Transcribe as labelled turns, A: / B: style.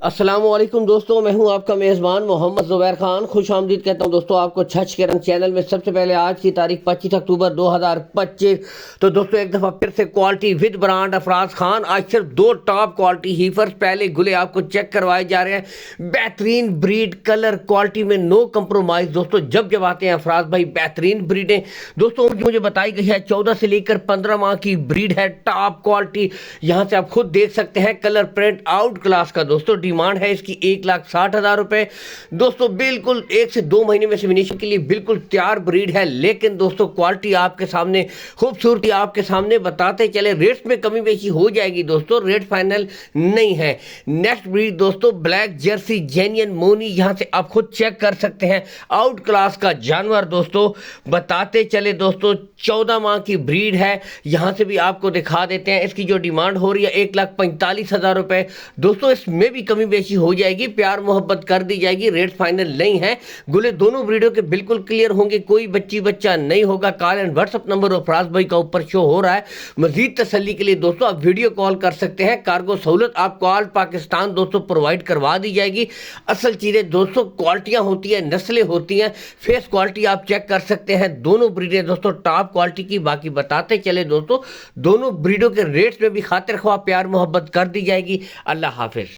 A: السلام علیکم دوستوں، میں ہوں آپ کا میزبان محمد زبیر خان۔ خوش آمدید کہتا ہوں دوستوں آپ کو چھچ کے رنگ چینل میں۔ سب سے پہلے آج کی تاریخ 25 اکتوبر 2025۔ تو دوستوں ایک دفعہ پھر سے quality with brand Afraz Khan, آج صرف 2 ٹاپ کوالٹی ہیفرز پہلے گلے آپ کو چیک کروائے جا رہے ہیں۔ بہترین بریڈ، کلر، کوالٹی میں نو کمپرومائز۔ دوستوں جب آتے ہیں افراز بھائی بہترین بریڈیں دوستوں مجھے بتائی گئی ہے 14 سے لے کر 15 ماہ کی بریڈ ہے، ٹاپ کوالٹی۔ یہاں سے آپ خود دیکھ سکتے ہیں، کلر پرنٹ آؤٹ کلاس کا۔ دوستوں ڈیمانڈ ہے اس کی 1,60,000 روپے۔ دوستوں بالکل 1 سے 2 مہینے میں سیمینیشن کے لیے بالکل تیار بریڈ ہے، لیکن دوستوں کوالٹی آپ کے سامنے، خوبصورتی آپ کے سامنے بتاتے چلے۔ ریٹس میں کمی بیشی ہو جائے گی دوستوں، ریٹ فائنل نہیں ہے۔ نیکسٹ بریڈ دوستوں بلیک جرسی جینین مونی، یہاں سے آپ خود چیک کر سکتے ہیں، آؤٹ کلاس کا جانور دوستوں بتاتے چلے۔ دوستوں 14 ماہ کی بریڈ ہے، یہاں سے بھی آپ کو دکھا دیتے ہیں۔ اس کی جو ڈیمانڈ ہو رہی ہے 1,45,000 روپے۔ دوستوں اس میں بھی کمی بیشی ہو جائے گی، پیار محبت کر دی جائے گی، ریٹ فائنل نہیں ہے۔ گلے دونوں بریڈوں کے بالکل کلیئر ہوں گے، کوئی بچہ نہیں ہوگا۔ Call and what's up number Afraz بھائی کا اوپر شو ہو رہا ہے۔ مزید تسلی کے لیے دوستوں آپ ویڈیو کال کر سکتے ہیں، کارگو سہولت آپ کو آل پاکستان دوستوں پرووائڈ کروا دی جائے گی۔ اصل چیزیں دوستوں کوالٹیاں ہوتی ہیں، نسلیں ہوتی ہیں، فیس کوالٹی آپ چیک کر سکتے ہیں۔ دونوں بریڈیں دوستوں ٹاپ کوالٹی کی، باقی بتاتے چلے دوستوں دونوں بریڈوں کے ریٹس میں بھی خاطر خواہ پیار محبت کر دی جائے گی۔ اللہ حافظ۔